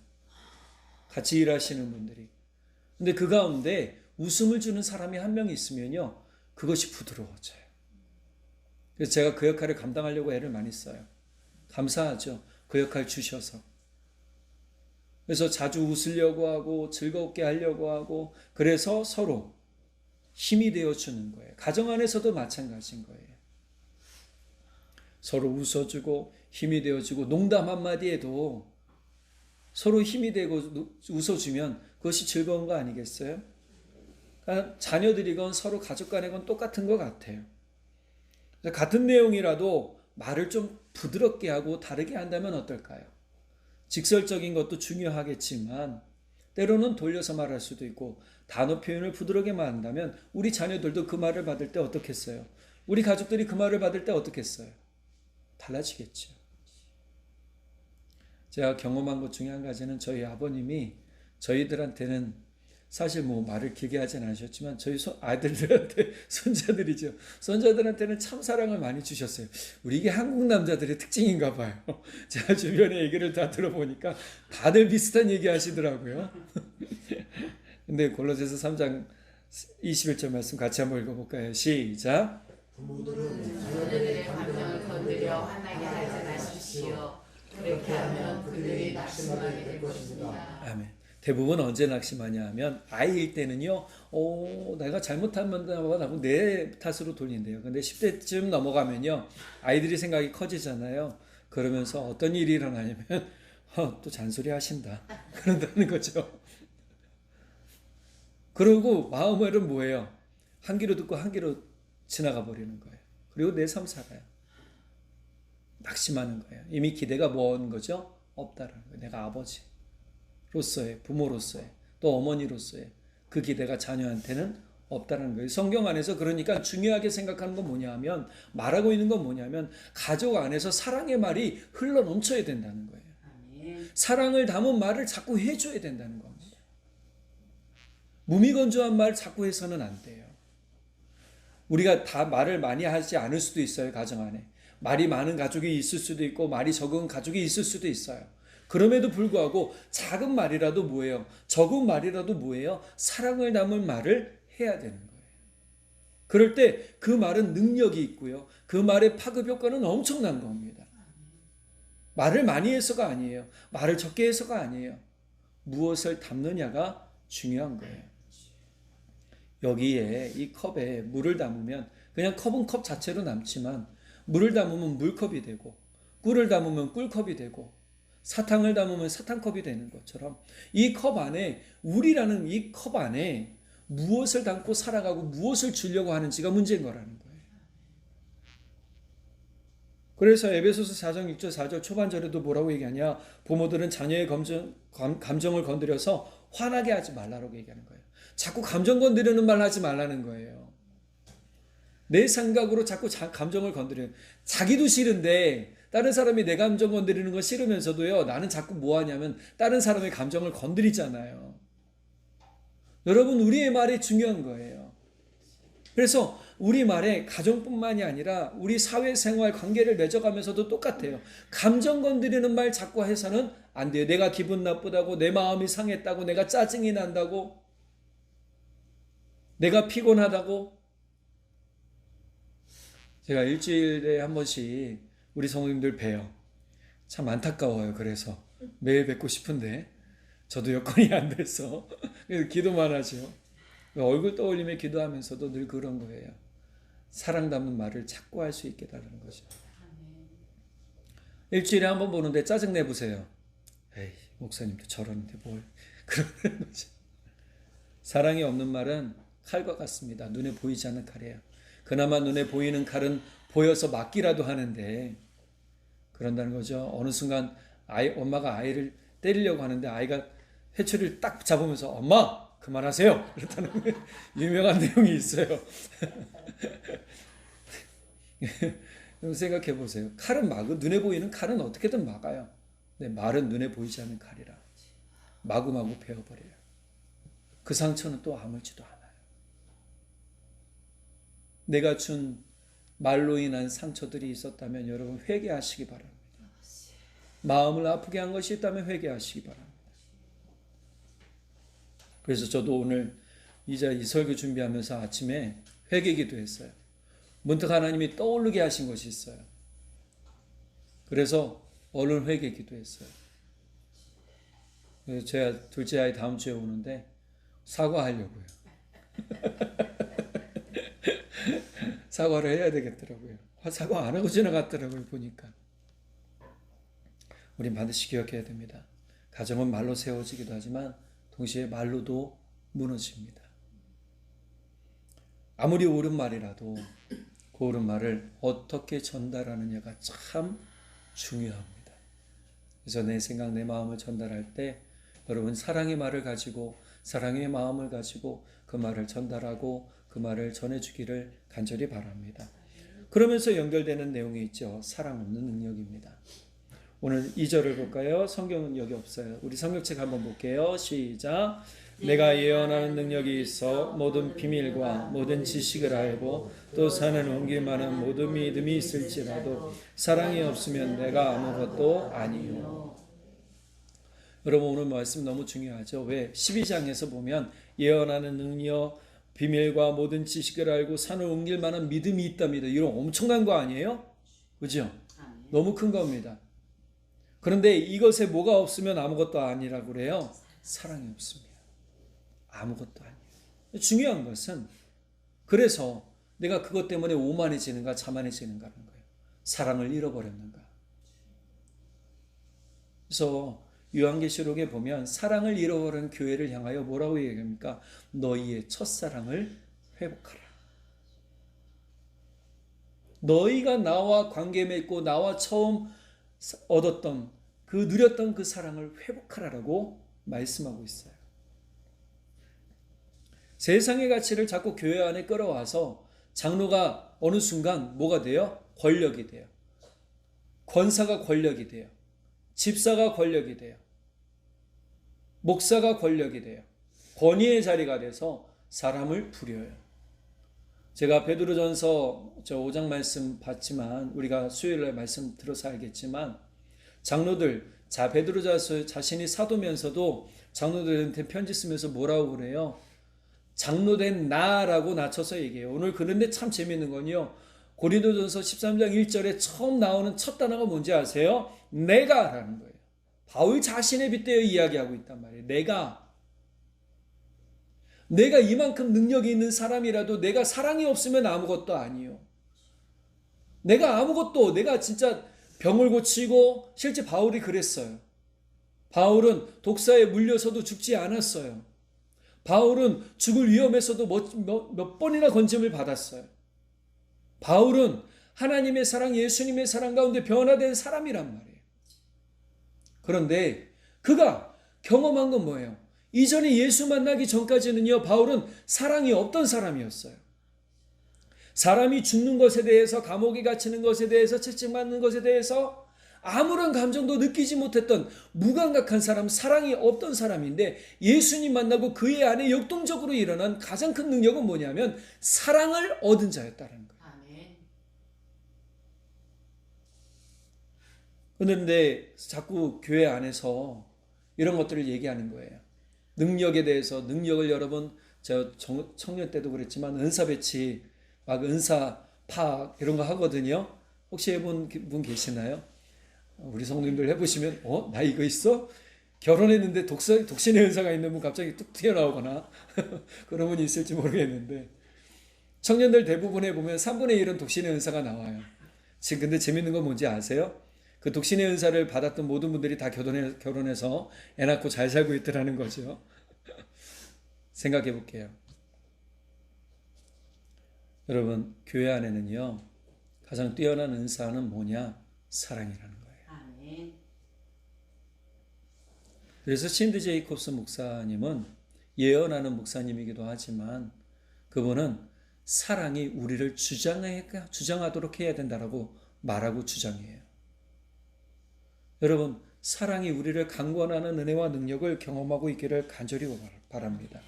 S2: 같이 일하시는 분들이. 근데 그 가운데 웃음을 주는 사람이 한 명 있으면요, 그것이 부드러워져요. 그래서 제가 그 역할을 감당하려고 애를 많이 써요. 감사하죠. 그 역할 주셔서. 그래서 자주 웃으려고 하고 즐겁게 하려고 하고, 그래서 서로 힘이 되어주는 거예요. 가정 안에서도 마찬가지인 거예요. 서로 웃어주고 힘이 되어주고, 농담 한마디에도 서로 힘이 되고 웃어주면 그것이 즐거운 거 아니겠어요? 그러니까 자녀들이건 서로 가족 간이건 똑같은 것 같아요. 같은 내용이라도 말을 좀 부드럽게 하고 다르게 한다면 어떨까요? 직설적인 것도 중요하겠지만 때로는 돌려서 말할 수도 있고, 단어 표현을 부드럽게만 한다면 우리 자녀들도 그 말을 받을 때 어떻겠어요? 우리 가족들이 그 말을 받을 때 어떻겠어요? 달라지겠죠. 제가 경험한 것 중에 한 가지는, 저희 아버님이 저희들한테는 사실 뭐 말을 길게 하진 않으셨지만 저희 아들들한테, 손자들이죠, 손자들한테는 참 사랑을 많이 주셨어요. 우리 이게 한국 남자들의 특징인가 봐요. 제가 주변에 얘기를 다 들어보니까 다들 비슷한 얘기 하시더라고요. 근데 골로새서 3장 21절 말씀 같이 한번 읽어볼까요? 시작.
S3: 부모들은 자녀들의 감정을 건드려 화나게 하지 마십시오. 그렇게 하면 그들이 낙심하게 될 것입니다.
S2: 아멘. 대부분 언제 낙심하냐 하면 아이일 때는요, 내가 잘못하면 하고 내 탓으로 돌린대요. 근데 10대쯤 넘어가면요, 아이들이 생각이 커지잖아요. 그러면서 어떤 일이 일어나냐면 또 잔소리 하신다 그런다는 거죠. 그러고 마음은 뭐예요? 한 귀로 듣고 한 귀로 지나가 버리는 거예요. 그리고 내 삶 살아요. 낙심하는 거예요. 이미 기대가 뭔 거죠? 없다라는 거예요. 내가 아버지로서의, 부모로서의, 또 어머니로서의 그 기대가 자녀한테는 없다는 거예요. 성경 안에서 그러니까 중요하게 생각하는 건 뭐냐 하면, 말하고 있는 건 뭐냐면, 가족 안에서 사랑의 말이 흘러 넘쳐야 된다는 거예요.
S3: 아멘.
S2: 사랑을 담은 말을 자꾸 해줘야 된다는 겁니다. 무미건조한 말 자꾸 해서는 안 돼요. 우리가 다 말을 많이 하지 않을 수도 있어요. 가정 안에 말이 많은 가족이 있을 수도 있고 말이 적은 가족이 있을 수도 있어요. 그럼에도 불구하고 작은 말이라도 뭐예요? 적은 말이라도 뭐예요? 사랑을 담은 말을 해야 되는 거예요. 그럴 때 그 말은 능력이 있고요, 그 말의 파급 효과는 엄청난 겁니다. 말을 많이 해서가 아니에요. 말을 적게 해서가 아니에요. 무엇을 담느냐가 중요한 거예요. 여기에 이 컵에 물을 담으면 그냥 컵은 컵 자체로 남지만, 물을 담으면 물컵이 되고, 꿀을 담으면 꿀컵이 되고, 사탕을 담으면 사탕컵이 되는 것처럼 이 컵 안에, 우리라는 이 컵 안에 무엇을 담고 살아가고 무엇을 주려고 하는지가 문제인 거라는 거예요. 그래서 에베소서 4장 6절 4절 초반절에도 뭐라고 얘기하냐? 부모들은 자녀의 감정을 건드려서 화나게 하지 말라고 얘기하는 거예요. 자꾸 감정 건드리는 말 하지 말라는 거예요. 내 생각으로 자꾸 감정을 건드려요. 자기도 싫은데 다른 사람이 내 감정 건드리는 거 싫으면서도요, 나는 자꾸 뭐 하냐면 다른 사람의 감정을 건드리잖아요. 여러분, 우리의 말이 중요한 거예요. 그래서 우리 말에 가정뿐만이 아니라 우리 사회생활 관계를 맺어가면서도 똑같아요. 감정 건드리는 말 자꾸 해서는 안 돼요. 내가 기분 나쁘다고, 내 마음이 상했다고, 내가 짜증이 난다고, 내가 피곤하다고. 제가 일주일에 한 번씩 우리 성도님들 뵈요. 참 안타까워요. 그래서 매일 뵙고 싶은데 저도 여건이 안 돼서 그래서 기도만 하죠. 얼굴 떠올리며 기도하면서도 늘 그런 거예요. 사랑 담은 말을 자꾸 할 수 있게 달라는 거죠. 일주일에 한 번 보는데 짜증 내보세요. 에이, 목사님도 저러는데 뭘 그러는 거죠. 사랑이 없는 말은 칼과 같습니다. 눈에 보이지 않는 칼이에요. 그나마 눈에 보이는 칼은 보여서 맞기라도 하는데, 그런다는 거죠. 어느 순간 엄마가 아이를 때리려고 하는데 아이가 회초리를 딱 잡으면서 엄마 그만하세요, 그렇다는 유명한 내용이 있어요. 생각해 보세요. 칼은 눈에 보이는 칼은 어떻게든 막아요. 근데 말은 눈에 보이지 않는 칼이라 마구마구 베어버려요. 그 상처는 또 아물지도 않아요. 내가 준 말로 인한 상처들이 있었다면 여러분 회개하시기 바랍니다. 마음을 아프게 한 것이 있다면 회개하시기 바랍니다. 그래서 저도 오늘 이 설교 준비하면서 아침에 회개기도 했어요. 문득 하나님이 떠오르게 하신 것이 있어요. 그래서 얼른 회개기도 했어요. 그래서 제가 둘째 아이 다음 주에 오는데 사과하려고요. 사과를 해야 되겠더라고요. 사과 안 하고 지나갔더라고요, 보니까. 우린 반드시 기억해야 됩니다. 가정은 말로 세워지기도 하지만 동시에 말로도 무너집니다. 아무리 옳은 말이라도 그 옳은 말을 어떻게 전달하느냐가 참 중요합니다. 그래서 내 생각, 내 마음을 전달할 때 여러분 사랑의 말을 가지고 사랑의 마음을 가지고 그 말을 전달하고 그 말을 전해주기를 간절히 바랍니다. 그러면서 연결되는 내용이 있죠. 사랑 없는 능력입니다. 오늘 2절을 볼까요? 성경은 여기 없어요. 우리 성경책 한번 볼게요. 시작. 내가 예언하는 능력이 있어 모든 비밀과 모든 지식을 알고 또 산을 옮길 만한 모든 믿음이 있을지라도 사랑이 없으면 내가 아무것도 아니요. 여러분 오늘 말씀 너무 중요하죠. 왜? 12장에서 보면 예언하는 능력, 비밀과 모든 지식을 알고 산을 옮길 만한 믿음이 있답니다. 이런 엄청난 거 아니에요? 그죠? 너무 큰 겁니다. 그런데 이것에 뭐가 없으면 아무것도 아니라고 그래요? 사랑이 없습니다. 아무것도 아니에요. 중요한 것은 그래서 내가 그것 때문에 오만해지는가 자만해지는가라는 거예요. 사랑을 잃어버렸는가. 그래서 요한계시록에 보면 사랑을 잃어버린 교회를 향하여 뭐라고 얘기합니까? 너희의 첫사랑을 회복하라. 너희가 나와 관계 맺고 나와 처음 얻었던 누렸던 그 사랑을 회복하라라고 말씀하고 있어요. 세상의 가치를 자꾸 교회 안에 끌어와서 장로가 어느 순간 뭐가 돼요? 권력이 돼요. 권사가 권력이 돼요. 집사가 권력이 돼요. 목사가 권력이 돼요. 권위의 자리가 돼서 사람을 부려요. 제가 베드로전서 5장 말씀 봤지만 우리가 수요일날 말씀 들어서 알겠지만 장로들 베드로전서 자신이 사도면서도 장로들한테 편지 쓰면서 뭐라고 그래요? 장로된 나라고 낮춰서 얘기해요. 오늘 그런데 참 재밌는 건요. 고린도전서 13장 1절에 처음 나오는 첫 단어가 뭔지 아세요? 내가라는 거예요. 바울 자신에 빗대어 이야기하고 있단 말이에요. 내가 이만큼 능력이 있는 사람이라도 내가 사랑이 없으면 아무것도 아니요. 내가 진짜 병을 고치고 실제 바울이 그랬어요. 바울은 독사에 물려서도 죽지 않았어요. 바울은 죽을 위험에서도 몇 번이나 건짐을 받았어요. 바울은 하나님의 사랑, 예수님의 사랑 가운데 변화된 사람이란 말이에요. 그런데 그가 경험한 건 뭐예요? 이전에 예수 만나기 전까지는요, 바울은 사랑이 없던 사람이었어요. 사람이 죽는 것에 대해서, 감옥에 갇히는 것에 대해서, 채찍맞는 것에 대해서 아무런 감정도 느끼지 못했던 무감각한 사람, 사랑이 없던 사람인데 예수님 만나고 그의 안에 역동적으로 일어난 가장 큰 능력은 뭐냐면 사랑을 얻은 자였다는 거예요. 그런데 자꾸 교회 안에서 이런 것들을 얘기하는 거예요. 능력에 대해서, 능력을 여러분, 저 청년 때도 그랬지만 은사 배치, 막 은사 파악 이런 거 하거든요. 혹시 해본 분 계시나요? 우리 성도님들 해보시면 나 이거 있어? 결혼했는데 독신의 은사가 있는 분 갑자기 뚝 튀어나오거나 그런 분이 있을지 모르겠는데 청년들 대부분 해보면 3분의 1은 독신의 은사가 나와요. 지금 근데 재밌는 건 뭔지 아세요? 그 독신의 은사를 받았던 모든 분들이 다 결혼해서 애 낳고 잘 살고 있더라는 거죠. 생각해 볼게요. 여러분, 교회 안에는요, 가장 뛰어난 은사는 뭐냐? 사랑이라는 거예요. 그래서 신드 제이콥스 목사님은 예언하는 목사님이기도 하지만 그분은 사랑이 우리를 주장하도록 해야 된다라고 말하고 주장해요. 여러분, 사랑이 우리를 강권하는 은혜와 능력을 경험하고 있기를 간절히 바랍니다.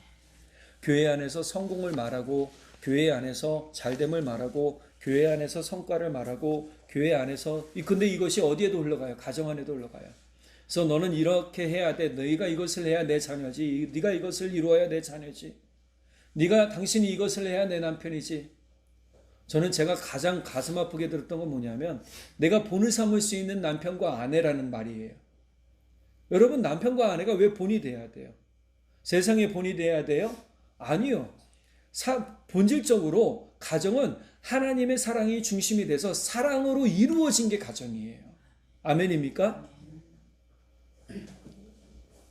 S2: 교회 안에서 성공을 말하고, 교회 안에서 잘됨을 말하고, 교회 안에서 성과를 말하고, 교회 안에서, 근데 이것이 어디에도 흘러가요? 가정 안에도 흘러가요. 그래서 너는 이렇게 해야 돼. 너희가 이것을 해야 내 자녀지. 네가 이것을 이루어야 내 자녀지. 당신이 이것을 해야 내 남편이지. 저는 제가 가장 가슴 아프게 들었던 건 뭐냐면 내가 본을 삼을 수 있는 남편과 아내라는 말이에요. 여러분, 남편과 아내가 왜 본이 돼야 돼요? 세상에 본이 돼야 돼요? 아니요. 본질적으로 가정은 하나님의 사랑이 중심이 돼서 사랑으로 이루어진 게 가정이에요. 아멘입니까?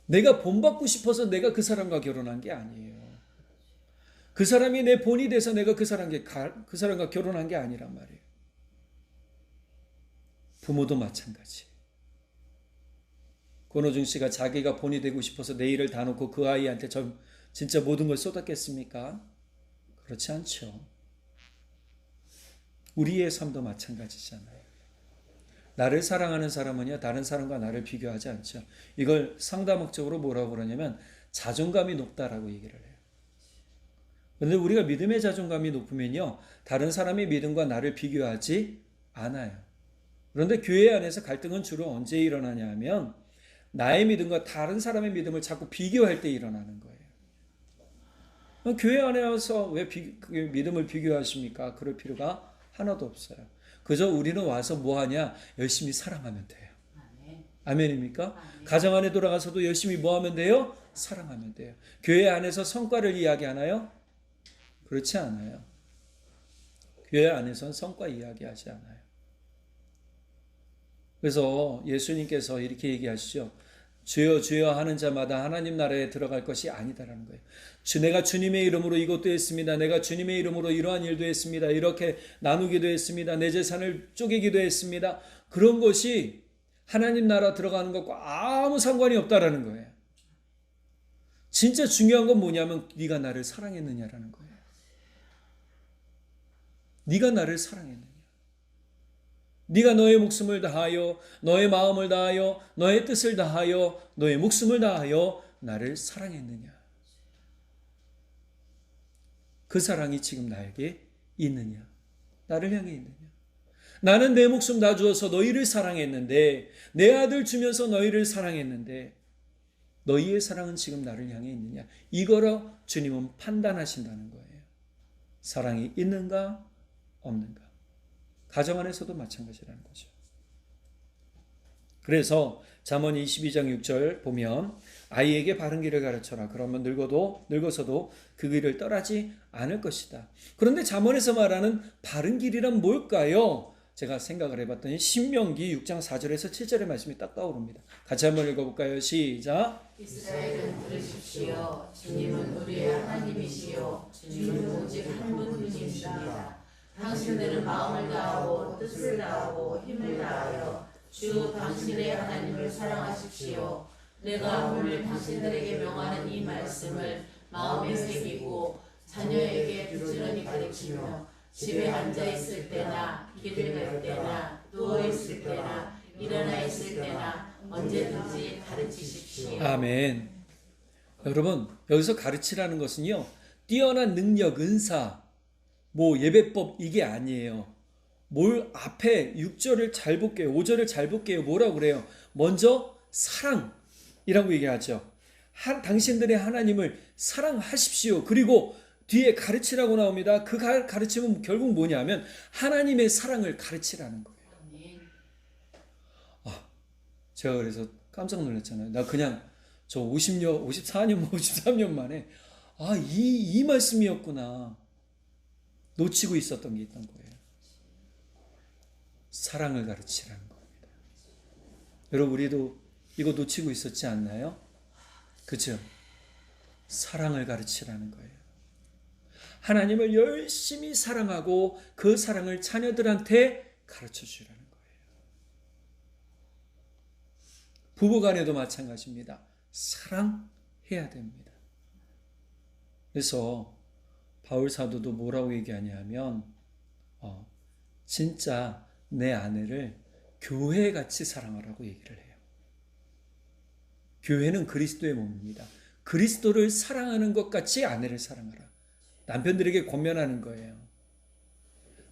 S2: 내가 본받고 싶어서 내가 그 사람과 결혼한 게 아니에요. 그 사람이 내 본이 돼서 내가 그 사람과 결혼한 게 아니란 말이에요. 부모도 마찬가지. 권호중 씨가 자기가 본이 되고 싶어서 내 일을 다 놓고 그 아이한테 진짜 모든 걸 쏟았겠습니까? 그렇지 않죠. 우리의 삶도 마찬가지잖아요. 나를 사랑하는 사람은요, 다른 사람과 나를 비교하지 않죠. 이걸 상다목적으로 뭐라고 그러냐면 자존감이 높다라고 얘기를 해요. 그런데 우리가 믿음의 자존감이 높으면요, 다른 사람의 믿음과 나를 비교하지 않아요. 그런데 교회 안에서 갈등은 주로 언제 일어나냐 하면 나의 믿음과 다른 사람의 믿음을 자꾸 비교할 때 일어나는 거예요. 교회 안에 와서 왜 믿음을 비교하십니까? 그럴 필요가 하나도 없어요. 그저 우리는 와서 뭐하냐? 열심히 사랑하면 돼요. 아멘입니까? 가정 안에 돌아가서도 열심히 뭐하면 돼요? 사랑하면 돼요. 교회 안에서 성과를 이야기하나요? 그렇지 않아요. 교회 안에서는 성과 이야기하지 않아요. 그래서 예수님께서 이렇게 얘기하시죠. 주여 주여 하는 자마다 하나님 나라에 들어갈 것이 아니다라는 거예요. 내가 주님의 이름으로 이것도 했습니다. 내가 주님의 이름으로 이러한 일도 했습니다. 이렇게 나누기도 했습니다. 내 재산을 쪼개기도 했습니다. 그런 것이 하나님 나라 들어가는 것과 아무 상관이 없다라는 거예요. 진짜 중요한 건 뭐냐면 네가 나를 사랑했느냐라는 거예요. 네가 나를 사랑했느냐. 네가 너의 목숨을 다하여 너의 마음을 다하여 너의 뜻을 다하여 너의 목숨을 다하여 나를 사랑했느냐. 그 사랑이 지금 나에게 있느냐. 나를 향해 있느냐. 나는 내 목숨 다 주어서 너희를 사랑했는데 내 아들 주면서 너희를 사랑했는데 너희의 사랑은 지금 나를 향해 있느냐. 이거로 주님은 판단하신다는 거예요. 사랑이 있는가 없는가. 가정 안에서도 마찬가지라는 거죠. 그래서 잠언 22장 6절 보면 아이에게 바른 길을 가르쳐라. 그러면 늙어서도 그 길을 떠나지 않을 것이다. 그런데 잠언에서 말하는 바른 길이란 뭘까요? 제가 생각을 해봤더니 신명기 6장 4절에서 7절의 말씀이 딱 떠오릅니다. 같이 한번 읽어볼까요? 시작.
S3: 이스라엘은 들으십시오. 주님은 우리의 하나님이시요 주님은 오직 한 분이십니다. 당신들은 마음을 다하고 뜻을 다하고 힘을 다하여 주 당신의 하나님을 사랑하십시오. 내가 오늘 당신들에게 명하는 이 말씀을 마음에 새기고 자녀에게 부지런히 가르치며 집에 앉아 있을 때나 길을 갈 때나 누워 있을 때나 일어나 있을 때나 언제든지 가르치십시오.
S2: 아멘. 여러분, 여기서 가르치라는 것은요, 뛰어난 능력, 은사, 예배법 이게 아니에요. 앞에 6절을 잘 볼게요. 5절을 잘 볼게요. 뭐라고 그래요? 먼저 사랑이라고 얘기하죠. 당신들의 하나님을 사랑하십시오. 그리고 뒤에 가르치라고 나옵니다. 그 가르침은 결국 뭐냐면 하나님의 사랑을 가르치라는 거예요. 제가 그래서 깜짝 놀랐잖아요. 나 그냥 저 54년, 53년 만에 이 말씀이었구나. 놓치고 있었던 게 있던 거예요. 사랑을 가르치라는 겁니다. 여러분, 우리도 이거 놓치고 있었지 않나요? 그죠? 사랑을 가르치라는 거예요. 하나님을 열심히 사랑하고 그 사랑을 자녀들한테 가르쳐 주라는 거예요. 부부간에도 마찬가지입니다. 사랑해야 됩니다. 그래서 바울 사도도 뭐라고 얘기하냐면 진짜 내 아내를 교회같이 사랑하라고 얘기를 해요. 교회는 그리스도의 몸입니다. 그리스도를 사랑하는 것 같이 아내를 사랑하라. 남편들에게 권면하는 거예요.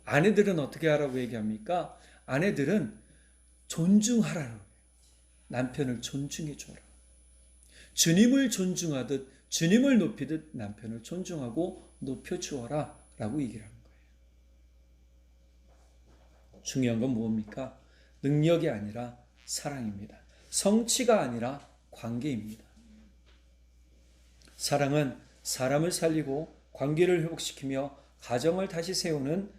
S2: 아내들은 어떻게 하라고 얘기합니까? 아내들은 존중하라고 해요. 남편을 존중해 줘라. 주님을 존중하듯 주님을 높이듯 남편을 존중하고 높여 주어라 라고 얘기를 하는 거예요. 중요한 건 뭡니까? 능력이 아니라 사랑입니다. 성취가 아니라 관계입니다. 사랑은 사람을 살리고 관계를 회복시키며 가정을 다시 세우는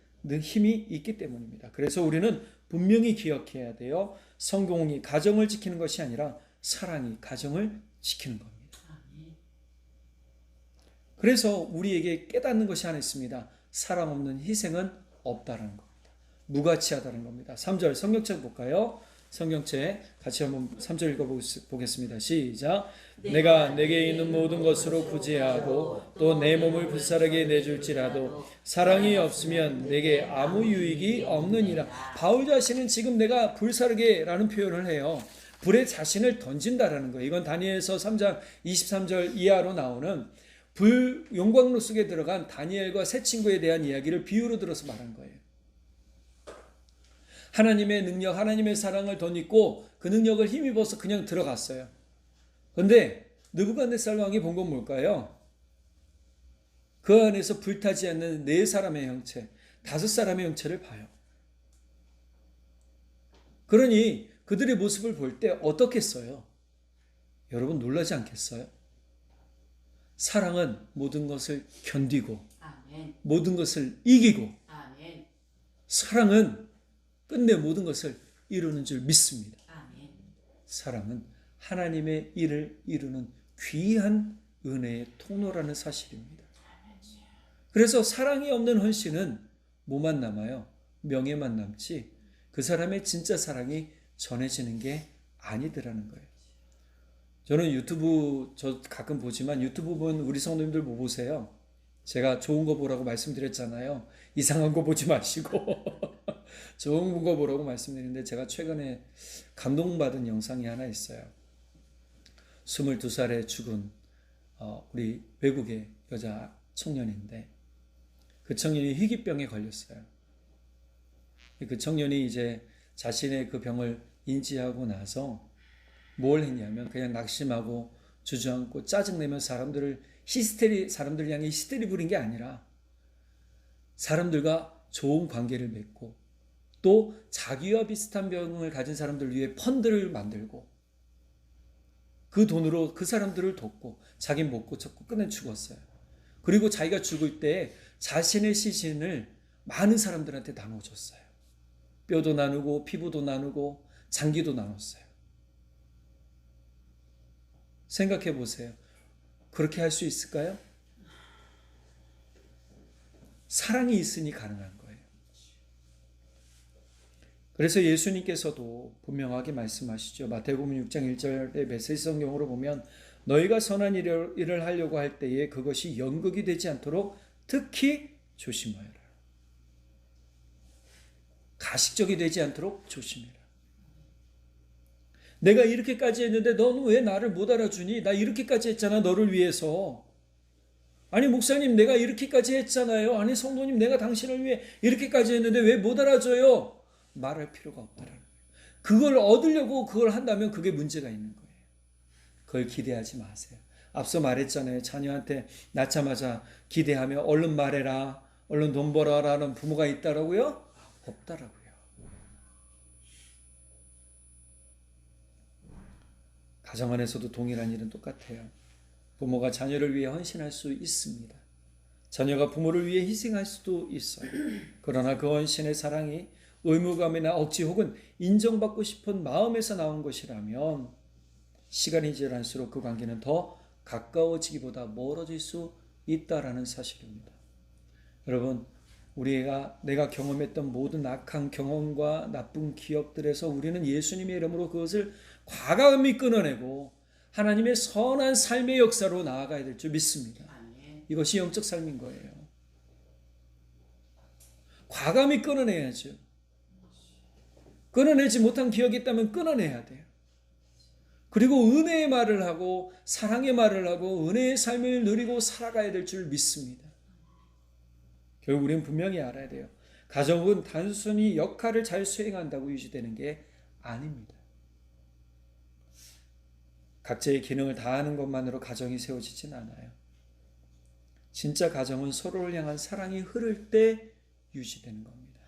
S2: 힘이 있기 때문입니다. 그래서 우리는 분명히 기억해야 돼요. 성공이 가정을 지키는 것이 아니라 사랑이 가정을 지키는 겁니다. 그래서 우리에게 깨닫는 것이 하나 있습니다. 사랑 없는 희생은 없다라는 겁니다. 무가치하다는 겁니다. 3절 성경책 볼까요? 성경책 같이 한번 3절 읽어보겠습니다. 시작. 내가 내게 있는 모든 것으로 구제하고 또 내 몸을 불사르게 내줄지라도 사랑이 없으면 내게 아무 유익이 없느니라. 바울 자신은 지금 내가 불사르게 라는 표현을 해요. 불에 자신을 던진다라는 거예요. 이건 다니엘서 3장 23절 이하로 나오는 불 용광로 속에 들어간 다니엘과 세 친구에 대한 이야기를 비유로 들어서 말한 거예요. 하나님의 능력, 하나님의 사랑을 덧입고 그 능력을 힘입어서 그냥 들어갔어요. 그런데 느부갓네살 왕이 본 건 뭘까요? 그 안에서 불타지 않는 4사람의 형체, 5사람의 형체를 봐요. 그러니 그들의 모습을 볼 때 어떻겠어요? 여러분 놀라지 않겠어요? 사랑은 모든 것을 견디고
S3: 아멘.
S2: 모든 것을 이기고
S3: 아멘.
S2: 사랑은 끝내 모든 것을 이루는 줄 믿습니다.
S3: 아멘.
S2: 사랑은 하나님의 일을 이루는 귀한 은혜의 통로라는 사실입니다. 그래서 사랑이 없는 헌신은 뭐만 남아요? 명예만 남지 그 사람의 진짜 사랑이 전해지는 게 아니더라는 거예요. 저는 유튜브 가끔 보지만 유튜브 본 우리 성도님들 뭐 보세요? 제가 좋은 거 보라고 말씀드렸잖아요. 이상한 거 보지 마시고 좋은 거 보라고 말씀드리는데 제가 최근에 감동받은 영상이 하나 있어요. 22살에 죽은 우리 외국의 여자 청년인데 그 청년이 희귀병에 걸렸어요. 그 청년이 이제 자신의 그 병을 인지하고 나서 뭘 했냐면 그냥 낙심하고 주저앉고 짜증내며 사람들을 향해 히스테리 부린 게 아니라 사람들과 좋은 관계를 맺고 또 자기와 비슷한 병을 가진 사람들을 위해 펀드를 만들고 그 돈으로 그 사람들을 돕고 자기는 못 고쳤고 끝내 죽었어요. 그리고 자기가 죽을 때 자신의 시신을 많은 사람들한테 나눠줬어요. 뼈도 나누고 피부도 나누고 장기도 나눴어요. 생각해 보세요. 그렇게 할 수 있을까요? 사랑이 있으니 가능한 거예요. 그래서 예수님께서도 분명하게 말씀하시죠. 마태복음 6장 1절의 메시지 성경으로 보면 너희가 선한 일을 하려고 할 때에 그것이 연극이 되지 않도록 특히 조심하여라. 가식적이 되지 않도록 조심해라. 내가 이렇게까지 했는데 너는 왜 나를 못 알아주니? 나 이렇게까지 했잖아 너를 위해서. 아니 목사님 내가 이렇게까지 했잖아요. 아니 성도님 내가 당신을 위해 이렇게까지 했는데 왜 못 알아줘요? 말할 필요가 없다라는 거예요. 그걸 얻으려고 그걸 한다면 그게 문제가 있는 거예요. 그걸 기대하지 마세요. 앞서 말했잖아요. 자녀한테 낳자마자 기대하며 얼른 말해라, 얼른 돈 벌어라는 부모가 있다라고요? 없다라고요. 가정 안에서도 동일한 일은 똑같아요. 부모가 자녀를 위해 헌신할 수 있습니다. 자녀가 부모를 위해 희생할 수도 있어요. 그러나 그 헌신의 사랑이 의무감이나 억지 혹은 인정받고 싶은 마음에서 나온 것이라면 시간이 지날수록 그 관계는 더 가까워지기보다 멀어질 수 있다라는 사실입니다. 여러분, 내가 경험했던 모든 악한 경험과 나쁜 기억들에서 우리는 예수님의 이름으로 그것을 과감히 끊어내고 하나님의 선한 삶의 역사로 나아가야 될 줄 믿습니다. 이것이 영적 삶인 거예요. 과감히 끊어내야죠. 끊어내지 못한 기억이 있다면 끊어내야 돼요. 그리고 은혜의 말을 하고 사랑의 말을 하고 은혜의 삶을 누리고 살아가야 될 줄 믿습니다. 결국 우리는 분명히 알아야 돼요. 가정은 단순히 역할을 잘 수행한다고 유지되는 게 아닙니다. 각자의 기능을 다하는 것만으로 가정이 세워지진 않아요. 진짜 가정은 서로를 향한 사랑이 흐를 때 유지되는 겁니다.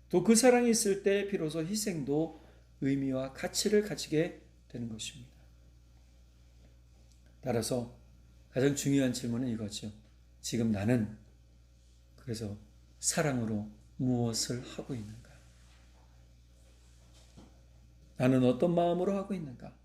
S2: 또 그 사랑이 있을 때 비로소 희생도 의미와 가치를 가지게 되는 것입니다. 따라서 가장 중요한 질문은 이거죠. 지금 나는 그래서 사랑으로 무엇을 하고 있는가? 나는 어떤 마음으로 하고 있는가?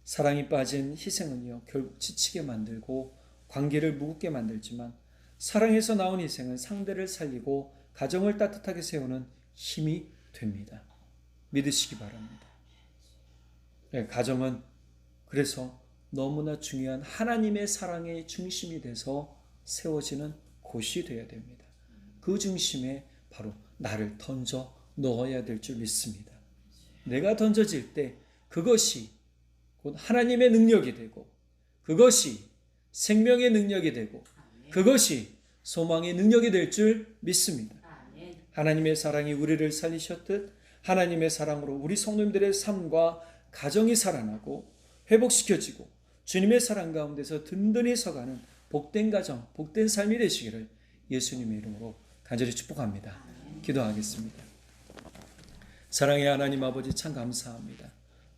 S2: 사랑이 빠진 희생은요, 결국 지치게 만들고 관계를 무겁게 만들지만 사랑에서 나온 희생은 상대를 살리고 가정을 따뜻하게 세우는 힘이 됩니다. 믿으시기 바랍니다. 네, 가정은 그래서 너무나 중요한 하나님의 사랑의 중심이 돼서 세워지는 곳이 되어야 됩니다. 그 중심에 바로 나를 던져 넣어야 될 줄 믿습니다. 내가 던져질 때 그것이 곧 하나님의 능력이 되고 그것이 생명의 능력이 되고 그것이 소망의 능력이 될 줄 믿습니다. 하나님의 사랑이 우리를 살리셨듯 하나님의 사랑으로 우리 성도님들의 삶과 가정이 살아나고 회복시켜지고 주님의 사랑 가운데서 든든히 서가는 복된 가정, 복된 삶이 되시기를 예수님의 이름으로 간절히 축복합니다. 기도하겠습니다. 사랑의 하나님 아버지 참 감사합니다.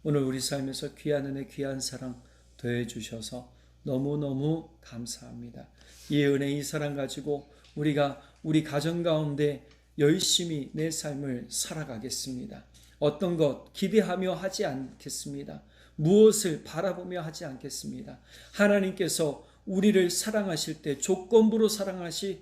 S2: 오늘 우리 삶에서 귀한 은혜, 귀한 사랑 더해 주셔서 너무너무 감사합니다. 이 은혜, 이 사랑 가지고 우리가 우리 가정 가운데 열심히 내 삶을 살아가겠습니다. 어떤 것 기대하며 하지 않겠습니다. 무엇을 바라보며 하지 않겠습니다. 하나님께서 우리를 사랑하실 때 조건부로 사랑하신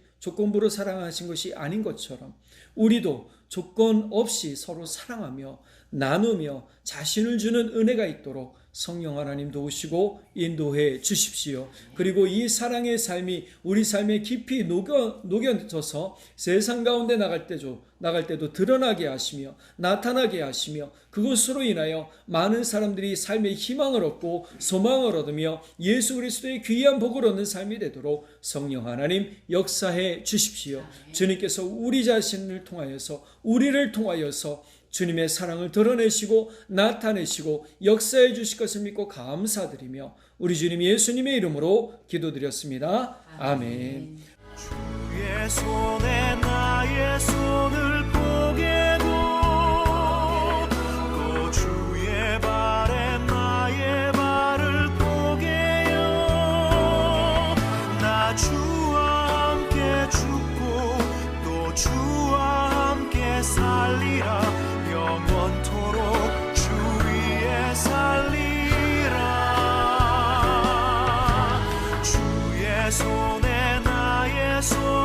S2: 것이 아닌 것처럼 우리도 조건 없이 서로 사랑하며 나누며 자신을 주는 은혜가 있도록 성령 하나님 도우시고 인도해 주십시오. 그리고 이 사랑의 삶이 우리 삶에 깊이 녹여져서 세상 가운데 나갈 때도 드러나게 하시며 나타나게 하시며 그것으로 인하여 많은 사람들이 삶의 희망을 얻고 소망을 얻으며 예수 그리스도의 귀한 복을 얻는 삶이 되도록 성령 하나님 역사해 주십시오. 주님께서 우리 자신을 통하여서 우리를 통하여서 주님의 사랑을 드러내시고 나타내시고 역사해 주실 것을 믿고 감사드리며 우리 주님 예수님의 이름으로 기도드렸습니다. 아멘.
S1: 주의 손에 나의 손을 보게도 또 주의 발에 나의 발을 보게요. 나 주와 함께 죽고 또 주와 함께 살리라. 영원토록 주 위에 살리라. 주의 손에 나의 손